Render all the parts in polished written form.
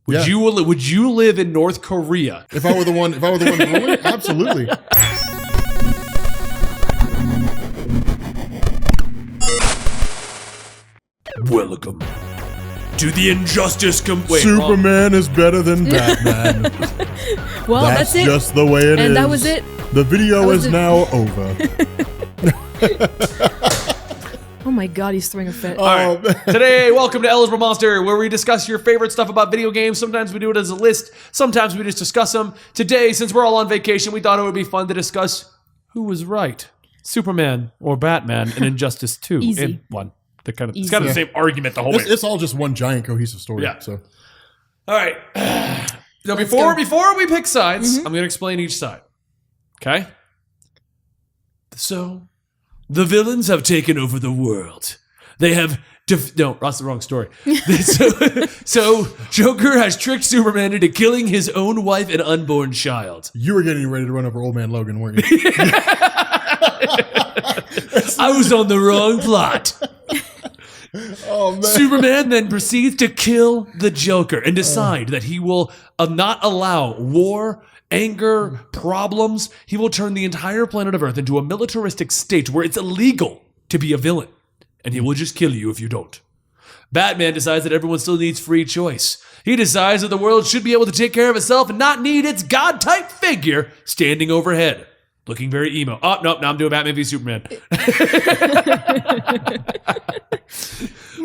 Would you live in North Korea? If I were the one ruling, absolutely. Welcome to the Injustice Superman is better than Batman. Well, that's it. Just the way it is. And that was it. The video is now over. Oh my god, he's throwing a fit. All right. Today, welcome to Eligible Monster, where we discuss your favorite stuff about video games. Sometimes we do it as a list. Sometimes we just discuss them. Today, since we're all on vacation, we thought it would be fun to discuss who was right, Superman or Batman in Injustice 2. Easy. In one. It's kind of the same argument the whole way. It's all just one giant cohesive story. Yeah. So, all right. Now, before we pick sides, I'm going to explain each side. Okay? So, the villains have taken over the world. They have... no, that's the wrong story. so, Joker has tricked Superman into killing his own wife and unborn child. you were getting ready to run over Old Man Logan, weren't you? I was on the wrong plot. Oh, man. Superman then proceeds to kill the Joker and decide that he will not allow war, anger, problems. He will turn the entire planet of Earth into a militaristic state where it's illegal to be a villain. And he will just kill you if you don't. Batman decides that everyone still needs free choice. He decides that the world should be able to take care of itself and not need its God-type figure standing overhead. Looking very emo. Oh, no, now I'm doing Batman v Superman.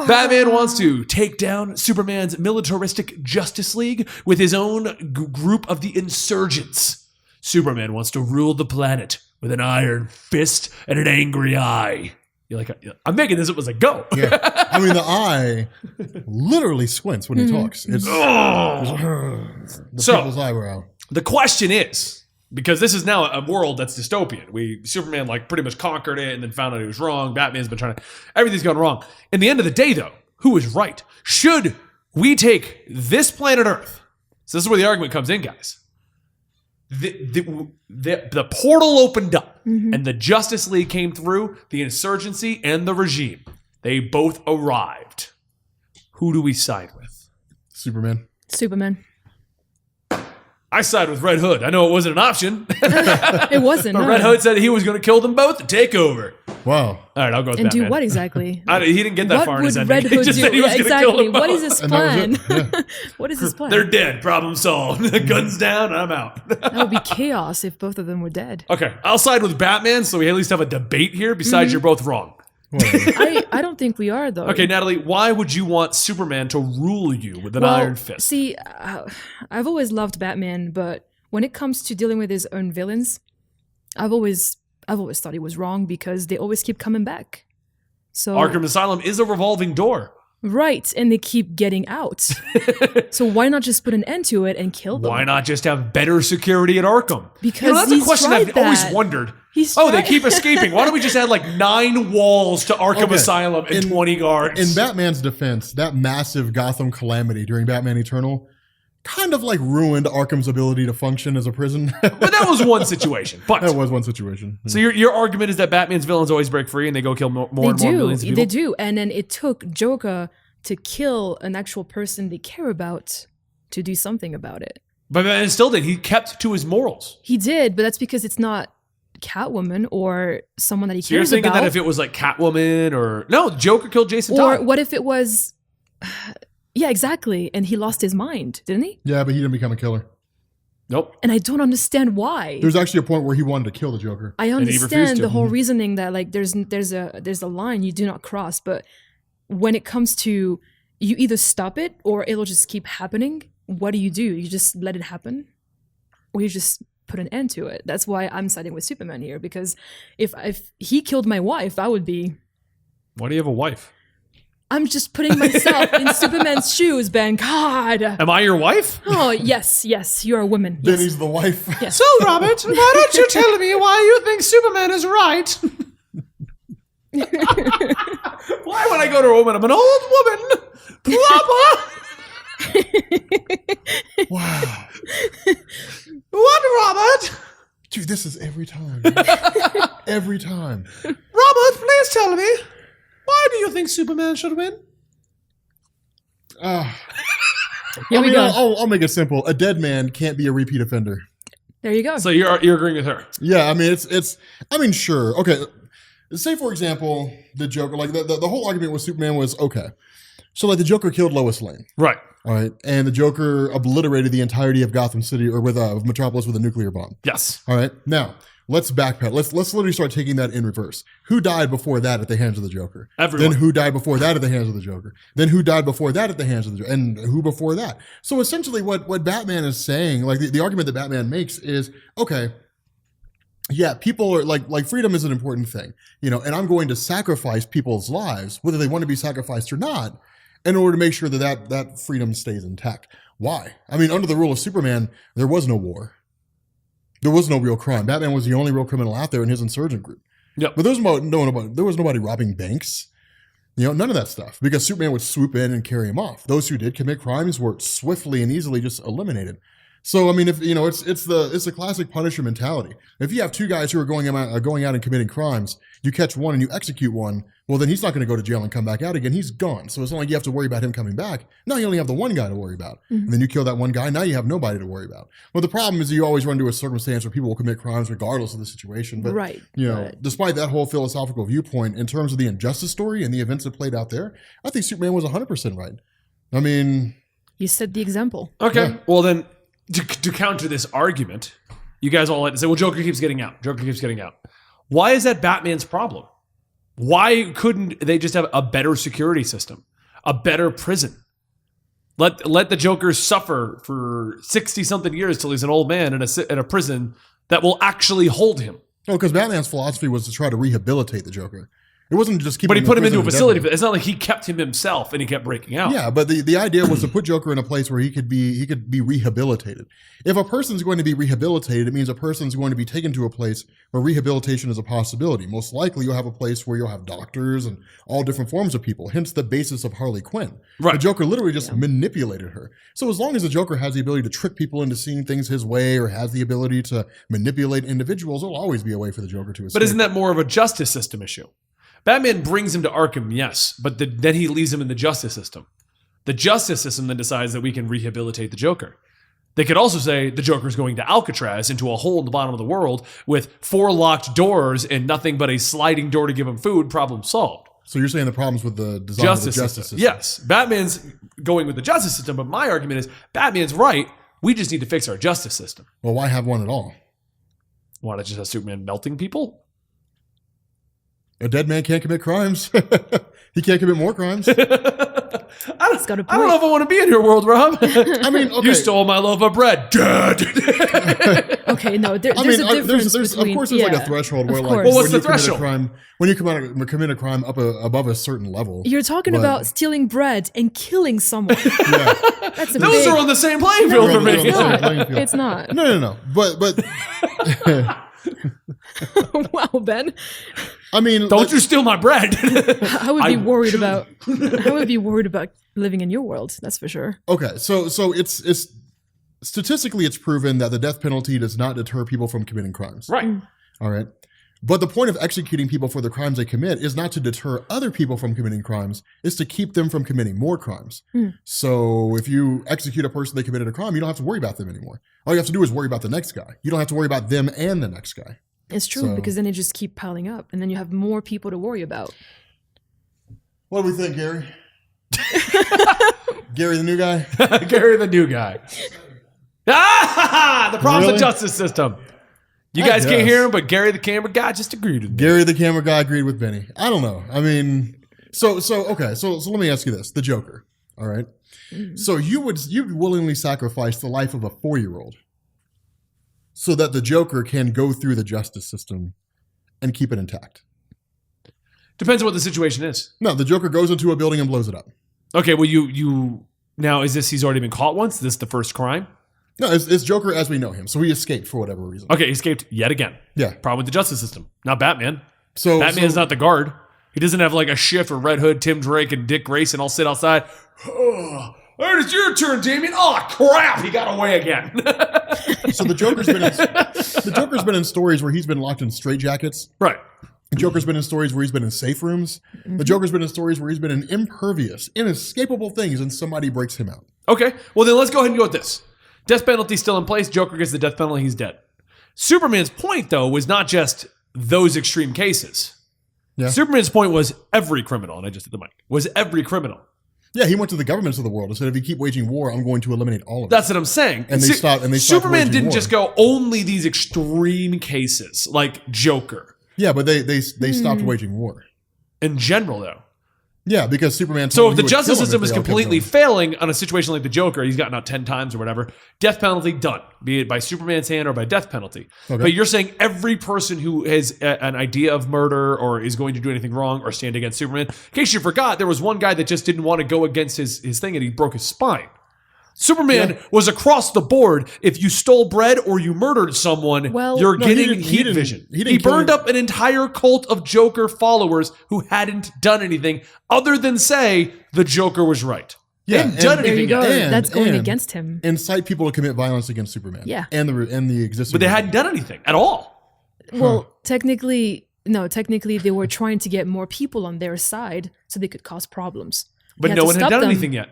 Batman wants to take down Superman's militaristic Justice League with his own group of the insurgents. Superman wants to rule the planet with an iron fist and an angry eye. You're like, I'm making this up as I go. Yeah. I mean, the eye literally squints when he talks. It's the people's eyebrow. The question is, because this is now a world that's dystopian. Superman pretty much conquered it and then found out he was wrong. Batman's been everything's gone wrong. In the end of the day, though, who is right? Should we take this planet Earth? So this is where the argument comes in, guys. The portal opened up and the Justice League came through, the insurgency and the regime. They both arrived. Who do we side with? Superman. I side with Red Hood. I know it wasn't an option. It wasn't. But Red Hood said he was going to kill them both and take over. Wow. All right, I'll go with And Batman. do what exactly? He didn't get that far in his What ending. would Red Hood He just do? said he was gonna kill them What both. is his And that plan? was it. Yeah. What is his plan? They're dead. Problem solved. Guns down. I'm out. That would be chaos if both of them were dead. Okay, I'll side with Batman so we at least have a debate here. Besides, you're both wrong. I don't think we are, though. Okay, Natalie, why would you want Superman to rule you with an iron fist? See, I've always loved Batman, but when it comes to dealing with his own villains, I've always thought he was wrong because they always keep coming back. So Arkham Asylum is a revolving door. Right, and they keep getting out. So why not just put an end to it and kill them? Why not just have better security at Arkham? Because that's a he's question tried I've always that. wondered. He's they tried- keep escaping. Why don't we just add 9 walls to Arkham Okay. Asylum and 20 guards? In Batman's defense, that massive Gotham calamity during Batman Eternal kind of ruined Arkham's ability to function as a prison. But that was one situation. But That was one situation. so your argument is that Batman's villains always break free and they go kill more and more millions of people? They do. And then it took Joker to kill an actual person they care about to do something about it. But Batman still did. He kept to his morals. He did, but that's because it's not Catwoman or someone that he So you're cares thinking about. that if it was Catwoman or... No, Joker killed Jason Or Todd. what if it was... Yeah, exactly. And he lost his mind, didn't he? Yeah, but he didn't become a killer. Nope. And I don't understand why. There's actually a point where he wanted to kill the Joker. I he refused understand to. the whole reasoning that there's a line you do not cross, but when it comes to you either stop it or it'll just keep happening, what do? You just let it happen? Or you just put an end to it? That's why I'm siding with Superman here, because if he killed my wife, I would be... Why do you have a wife? I'm just putting myself in Superman's shoes, Ben. God. Am I your wife? Oh, yes, you're a woman. Then Yes. he's the wife. Yes. So, Robert, why don't you tell me why you think Superman is right? Why would I go to a woman? I'm an old woman. Papa. Wow. What, Robert? Dude, this is every time. Every time. Robert, please tell me. Why do you think Superman should win? Here we go. I'll make it simple. A dead man can't be a repeat offender. There you go. So you're agreeing with her. Yeah, I mean, I mean, sure. Okay. Say, for example, the Joker, like the whole argument with Superman was, okay, so like the Joker killed Lois Lane. Right. All right. And the Joker obliterated the entirety of Gotham City or with Metropolis with a nuclear bomb. Yes. All right. Now, let's backpedal. Let's literally start taking that in reverse. Who died before that at the hands of the Joker? Everyone. Then who died before that at the hands of the Joker? Then who died before that at the hands of the Joker? And who before that? So essentially what Batman is saying, like the argument that Batman makes is, okay, yeah, people are like freedom is an important thing, and I'm going to sacrifice people's lives, whether they want to be sacrificed or not, in order to make sure that freedom stays intact. Why? I mean, under the rule of Superman, there was no war. There was no real crime. Batman was the only real criminal out there in his insurgent group. Yep. But there was nobody robbing banks. None of that stuff, because Superman would swoop in and carry him off. Those who did commit crimes were swiftly and easily just eliminated. So I mean, if it's the classic Punisher mentality. If you have two guys who are going out and committing crimes, you catch one and you execute one, well then he's not going to go to jail and come back out again. He's gone. So it's not like you have to worry about him coming back. Now you only have the one guy to worry about, and then you kill that one guy. Now you have nobody to worry about. Well, the problem is you always run into a circumstance where people will commit crimes regardless of the situation. But Right. Despite that whole philosophical viewpoint, in terms of the injustice story and the events that played out there, I think Superman was 100% right. I mean, You set the example. Okay. Yeah. Well, then, to counter this argument, you guys all like to say, well, Joker keeps getting out. Joker keeps getting out. Why is that Batman's problem? Why couldn't they just have a better security system, a better prison? Let the Joker suffer for 60-something years till he's an old man in a prison that will actually hold him. no, because Batman's philosophy was to try to rehabilitate the Joker. It wasn't just keep. But he put him into a prison facility. indefinitely. It's not like he kept him himself and he kept breaking out. Yeah, but the idea was to put Joker in a place where he could be rehabilitated. If a person's going to be rehabilitated, it means a person's going to be taken to a place where rehabilitation is a possibility. Most likely, you'll have a place where you'll have doctors and all different forms of people. Hence, the basis of Harley Quinn. Right. The Joker literally just manipulated her. So as long as the Joker has the ability to trick people into seeing things his way, or has the ability to manipulate individuals, there'll always be a way for the Joker to escape. But isn't that more of a justice system issue? Batman brings him to Arkham, yes, but then he leaves him in the justice system. The justice system then decides that we can rehabilitate the Joker. They could also say the Joker's going to Alcatraz, into a hole in the bottom of the world with 4 locked doors and nothing but a sliding door to give him food, problem solved. So you're saying the problems with the design of the justice system? Yes, Batman's going with the justice system, but my argument is Batman's right. We just need to fix our justice system. Well, why have one at all? Want to just have Superman melting people? A dead man can't commit crimes. He can't commit more crimes. I It's got a don't know point. if I want to be in your world, Rob. I mean, okay. You stole my loaf of bread. Dead. Okay, no, there's I mean, a difference there's between. of course, there's like a threshold where, of like, course. Well, what's when the you commit threshold? a crime, when you commit a crime up above a certain level. You're talking But- about stealing bread and killing someone. Yeah. That's a Those big, are on the same playing field They're for on the me. same playing field. It's not. No. But Wow, Ben. I mean, Don't you steal my bread. I would be I worried choose- about. I would be worried about living in your world. That's for sure. okay, so it's statistically it's proven that the death penalty does not deter people from committing crimes. Right. All right. But the point of executing people for the crimes they commit is not to deter other people from committing crimes, it's to keep them from committing more crimes. So if you execute a person that committed a crime, you don't have to worry about them anymore. All you have to do is worry about the next guy. You don't have to worry about them and the next guy. It's true So- because then they just keep piling up, and then you have more people to worry about. What do we think, Gary? Gary, the new guy? Gary the new guy. Ah! The problem's Really? the justice system. You I guys can't guess. hear him, but Gary the camera guy just agreed with me. Gary, the camera guy, agreed with Benny. I don't know. I mean, so okay. So let me ask you this: the Joker. All right. So you'd willingly sacrifice the life of a 4-year-old so that the Joker can go through the justice system and keep it intact. Depends on what the situation is. No, the Joker goes into a building and blows it up. Okay, well, you now is this he's already been caught once? Is this the first crime? No, it's Joker as we know him. So he escaped for whatever reason. Okay, he escaped yet again. Yeah. Problem with the justice system. Not Batman. So Batman's not the guard. He doesn't have like a shift where Red Hood, Tim Drake, and Dick Grayson all sit outside. Oh, it's your turn, Damien. Oh crap, he got away again. So the Joker's been in stories where he's been locked in straitjackets. Right. The Joker's been in stories where he's been in safe rooms. The Joker's been in stories where he's been in impervious, inescapable things, and somebody breaks him out. Okay, well then let's go ahead and go with this. Death penalty still in place. Joker gets the death penalty. He's dead. Superman's point, though, was not just those extreme cases. Yeah. Superman's point was every criminal, and I just hit the mic, was every criminal. Yeah, he went to the governments of the world and said, if you keep waging war, I'm going to eliminate all of it. That's what I'm saying. And they stopped. And they stopped Superman waging didn't war. just go only these extreme cases like Joker. Yeah, but they stopped waging war. In general, though. Yeah, because Superman. So told if him the he would justice kill him system if is they all kept completely going. failing on a situation like the Joker, he's gotten out 10 times or whatever, death penalty done, be it by Superman's hand or by death penalty. Okay. But you're saying every person who has an idea of murder or is going to do anything wrong or stand against Superman. In case you forgot, there was one guy that just didn't want to go against his thing and he broke his spine. Superman was across the board. If you stole bread or you murdered someone, Well, you're no, he getting didn't- he heat didn't- vision. he didn't He kill burned any- up an entire cult of Joker followers who hadn't done anything other than say the Joker was right. They Yeah, hadn't done and- There you anything go. yet. That's going and against him. incite people to commit violence against Superman. Yeah. and the existing. But they hadn't done anything at all. Well, technically they were trying to get more people on their side so they could cause problems. But They had no to one had stop done them. anything yet.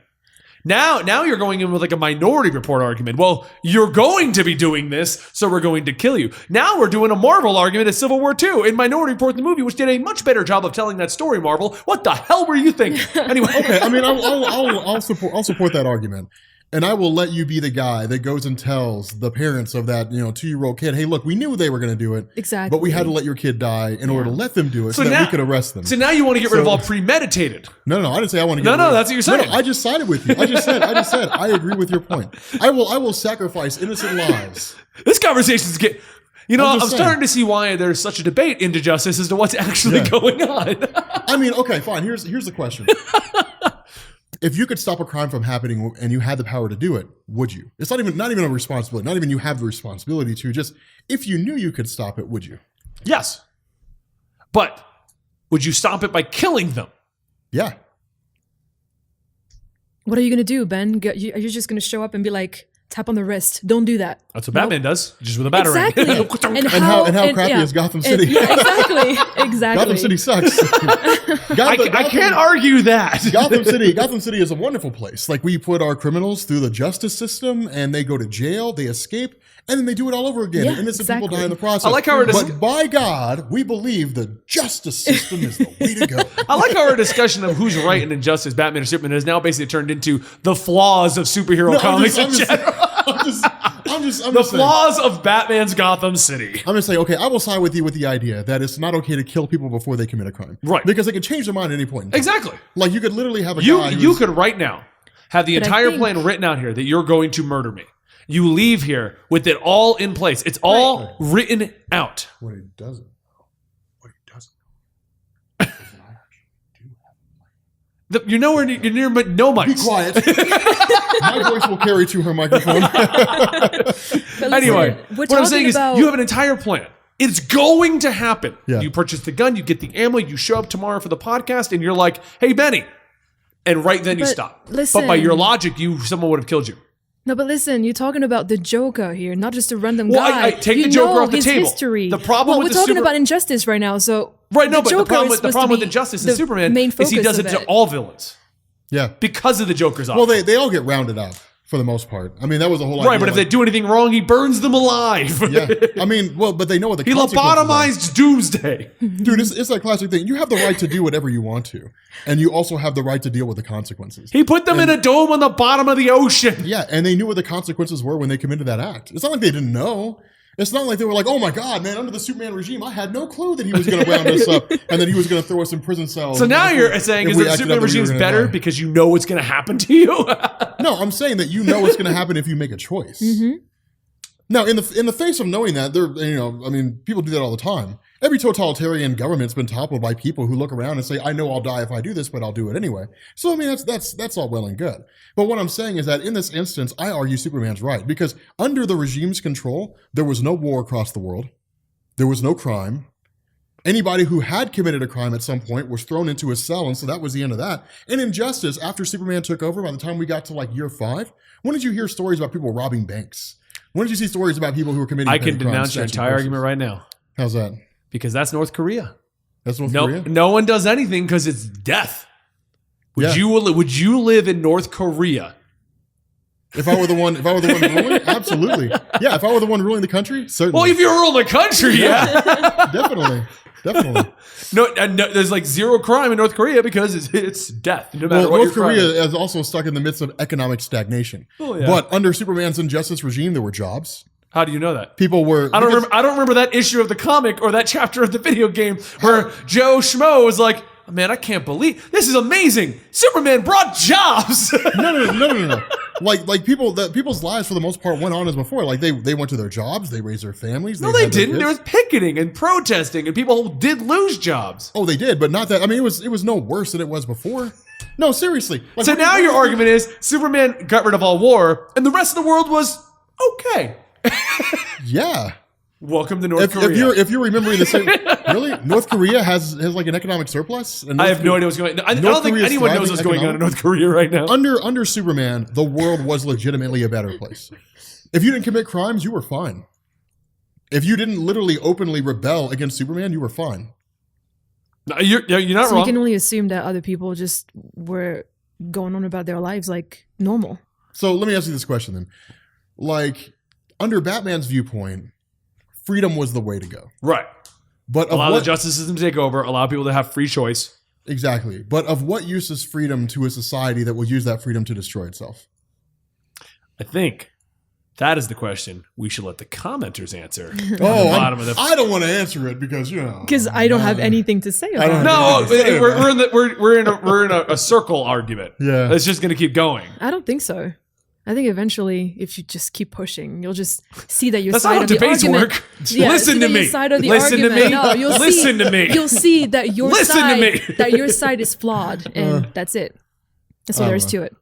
Now you're going in with like a Minority Report argument. Well, you're going to be doing this, so we're going to kill you. Now we're doing a Marvel argument at Civil War II in Minority Report, the movie, which did a much better job of telling that story. Marvel, what the hell were you thinking? Anyway, Okay, I mean, I'll support that argument, and I will let you be the guy that goes and tells the parents of that 2-year-old kid, hey, look, we knew they were going to do it, Exactly. but we had to let your kid die in order to let them do it so, that now we could arrest them. So now you want to get rid of So- all premeditated. No, I didn't say I want to. Get No, rid of it. that's what you're saying. No, I just sided with you. I just said I agree with your point. I will sacrifice innocent lives. This conversation's getting. I'm I'm just saying. starting to see why there's such a debate into justice as to what's actually going on. I mean, okay, fine. Here's the question. If you could stop a crime from happening and you had the power to do it, would you? It's not even a responsibility. Not even you have the responsibility to. Just if you knew you could stop it, would you? Yes. But would you stop it by killing them? Yeah. What are you going to do, Ben? Are you just going to show up and be like, tap on the wrist? Don't do that. That's what Batman does, just with a batarang. Exactly. And how crappy is Gotham City? Yeah, exactly. Exactly. Gotham City sucks. I can't argue that. Gotham City is a wonderful place. Like, we put our criminals through the justice system and they go to jail, they escape, and then they do it all over again. Yeah, And innocent people exactly. die in the process. I like how we're but by God, we believe the justice system is the way to go. I like how our discussion of who's right and injustice, Batman or Superman, has now basically turned into the flaws of superhero comics in general. I'm just The saying. flaws of Batman's Gotham City. I'm just saying, okay, I will side with you with the idea that it's not okay to kill people before they commit a crime. Right. Because they can change their mind at any point in time. Exactly. Like, you could literally have a You guy you could right now have the But I entire think- plan written out here that you're going to murder me. You leave here with it all in place. It's all written out. What he doesn't know. You're nowhere near, you're near no Be mics. quiet. My voice will carry to her microphone. But listen, Anyway, we're what I'm saying talking about is you have an entire plan. It's going to happen. Yeah. You purchase the gun, you get the ammo, you show up tomorrow for the podcast, and you're like, hey, Benny. And right then you But stop. listen. But by your logic, someone would have killed you. No, but listen, you're talking about the Joker here, not just a random Well, guy. I take you the Joker know off the his table. History. The problem well, with we're the talking super- about injustice right now, so Right, no, but the Joker problem is with supposed to be Injustice and the Superman main is he focus does it of to all villains Yeah. because of the Joker's Well, office. they all get rounded up for the most part. I mean, that was the whole idea. Right, but if they do anything wrong, he burns them alive. Yeah. I mean, well, but they know what the He consequences are. lobotomized Doomsday. Dude, it's that classic thing. You have the right to do whatever you want to. And you also have the right to deal with the consequences. He put them in a dome on the bottom of the ocean. Yeah, and they knew what the consequences were when they committed that act. It's not like they didn't know. It's not like they were like, oh my God, man, under the Superman regime, I had no clue that he was going to round us up and that he was going to throw us in prison cells. So now If you're we- saying if is we that the acted Superman up that we regime were is gonna better die. because you know what's going to happen to you? No, I'm saying that you know what's going to happen if you make a choice. Now, in the face of knowing that, people do that all the time. Every totalitarian government's been toppled by people who look around and say, "I know I'll die if I do this, but I'll do it anyway." So, I mean, that's all well and good. But what I'm saying is that in this instance, I argue Superman's right because under the regime's control, there was no war across the world, there was no crime. Anybody who had committed a crime at some point was thrown into a cell, and so that was the end of that. And injustice, after Superman took over, by the time we got to like year 5, when did you hear stories about people robbing banks? When did you see stories about people who were committing I can petty crimes, denounce your snatching entire purses? argument right now How's that? because that's North Korea. That's North No, Korea. no one does anything because it's death. Yeah. Would you live in North Korea? If I were the one ruling, absolutely. Yeah, if I were the one ruling the country, certainly. Well, if you're ruling the country, yeah. Definitely. No, there's like zero crime in North Korea because it's death. No matter Well, what North your crime Korea is. is also stuck in the midst of economic stagnation. Oh, yeah. But under Superman's injustice regime, there were jobs. How do you know that? People were. I don't remember that issue of the comic or that chapter of the video game where Joe Schmo was like, "Man, I can't believe this is amazing. Superman brought jobs." No. Like people's lives for the most part went on as before. Like they went to their jobs, they raised their families. No, they had their didn't. There kids. was picketing and protesting, and people did lose jobs. Oh, they did, but not that. I mean, it was no worse than it was before. No, seriously. Like, So now your argument is Superman got rid of all war, and the rest of the world was okay. Yeah. Welcome to North Korea. If you're remembering the same, really, North Korea has like an economic surplus. And I have no idea what's going on. I don't think Korea's anyone knows thriving what's going on in economically. North Korea right now. Under Superman, the world was legitimately a better place. If you didn't commit crimes, you were fine. If you didn't literally openly rebel against Superman, you were fine. No, you're not So wrong. we can only assume that other people just were going on about their lives like normal. So let me ask you this question then. Like, under Batman's viewpoint, freedom was the way to go. Right. But of Allow what, the justice system to take over, allow people to have free choice. exactly. But of what use is freedom to a society that will use that freedom to destroy itself? I think that is the question we should let the commenters answer. Oh, bottom of the- I don't want to answer it because Because I don't have anything to say about don't it. know. No, Say it, we're in a circle argument. Yeah. It's just going to keep going. I don't think so. I think eventually, if you just keep pushing, you'll just see that your That's side not how of the debates argument. work. Yeah, Listen see to that your me. side of the Listen to argument. me. No, you'll Listen see, to me. You'll see that your Listen to side me. that your side is flawed, and that's it. That's all there is to it.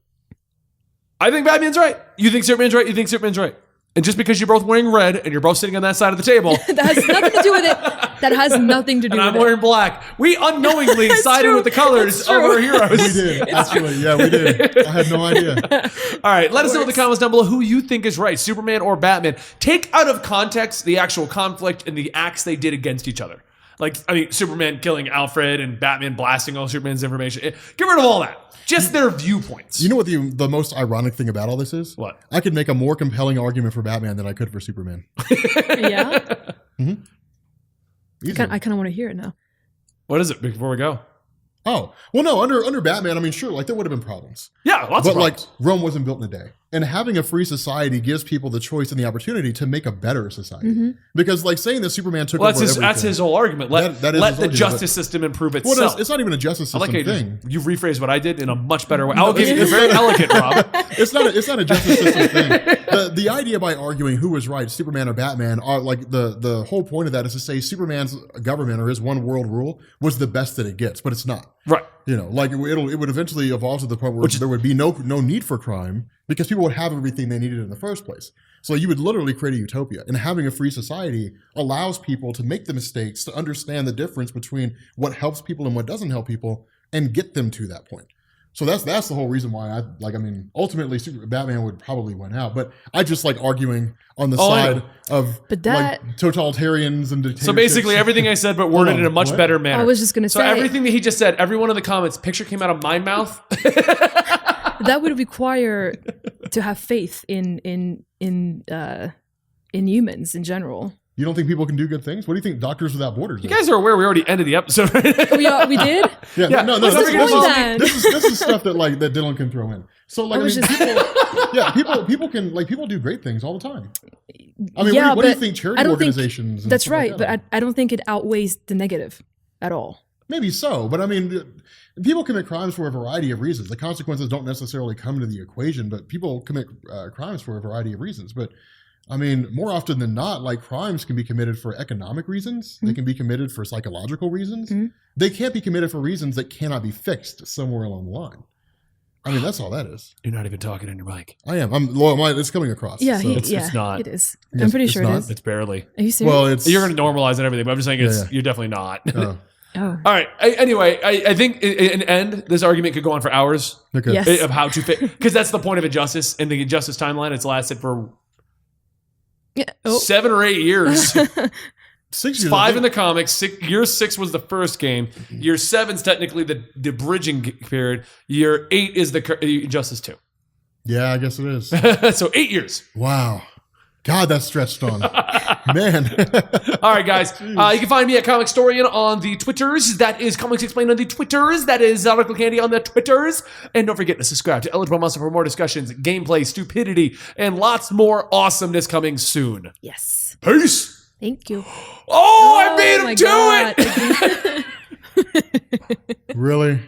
I think Batman's right. You think Superman's right. You think Superman's right. And just because you're both wearing red and you're both sitting on that side of the table, That has nothing to do with it. That has nothing to do and I'm with it. wearing black, we unknowingly It's sided true. with the colors It's of true. our heroes. We did. Actually, yeah, we did. I had no idea. All right, let us know in the comments down below who you think is right, Superman or Batman. Take out of context the actual conflict and the acts they did against each other. Like, I mean, Superman killing Alfred and Batman blasting all Superman's information. Get rid of all that. Just their viewpoints. You know what the most ironic thing about all this is? What? I could make a more compelling argument for Batman than I could for Superman. Yeah, Easily. I kind of want to hear it now. What is it before we go? Oh, well, no, under Batman, I mean, sure, like there would have been problems. Yeah, lots But of like problems. Rome wasn't built in a day. And having a free society gives people the choice and the opportunity to make a better society. Because like saying that Superman took Well, over that's everything. his whole argument. Let That is the his argument, justice system improve Well, itself. it's not even a justice I system like how thing. you rephrased what I did in a much better way. I'll give you. You're very elegant, Rob. It's not a justice system thing. The idea by arguing who was right, Superman or Batman, are like the whole point of that is to say Superman's government or his one world rule was the best that it gets, but it's not. Right. You know, like it would eventually evolve to the point where there would be no need for crime because people would have everything they needed in the first place. So you would literally create a utopia. And having a free society allows people to make the mistakes, to understand the difference between what helps people and what doesn't help people, and get them to that point. So that's the whole reason why ultimately Batman would probably win out. But I just like arguing on the side of But that- like totalitarians and dictatorships. So basically, everything I said, but worded on, in a much what? better manner. I was just gonna So say- everything that he just said, everyone in the comments, picture came out of my mouth. That would require to have faith in humans in general. You don't think people can do good things? What do you think Doctors Without Borders You is? guys are aware we already ended the episode. We did. Yeah, no, what's this the point then? this is stuff that that Dylan can throw in. So like, I was just- people can people do great things all the time. I mean, Yeah, what do you but think I charity don't think- organizations? and That's stuff like right, that but I don't think it outweighs the negative at all. maybe so, but I mean, people commit crimes for a variety of reasons. The consequences don't necessarily come into the equation, but people commit crimes for a variety of reasons. But I mean, more often than not, like crimes can be committed for economic reasons. They can be committed for psychological reasons. They can't be committed for reasons that cannot be fixed somewhere along the line. I mean, that's all that is. You're not even talking in your mic. I am. It's coming across. Yeah, so. It's not. It is. Yes, I'm pretty it's sure not? it is. It's barely. Are you serious? Well, it's You're going to normalize and everything, but I'm just saying Yeah. you're definitely not. oh, oh, All right. Anyway, I think in end, this argument could go on for hours okay. Yes. of how to fit, because that's the point of injustice. In the injustice timeline, it's lasted for yeah. Oh. 7 or 8 years. 6 years. 5 in the comics. Year 6 was the first game. Year 7's technically the bridging period. Year 8 is the Injustice 2. Yeah, I guess it is. So 8 years. Wow. God, that's stretched on. Man. All right, guys. You can find me at Comic Storian on the Twitters. That is Comics Explained on the Twitters. That is Article Candy on the Twitters. And don't forget to subscribe to Eligible Monster for more discussions, gameplay, stupidity, and lots more awasomeness coming soon. Yes. Peace. Thank you. Oh, I made him my do God. it. Really?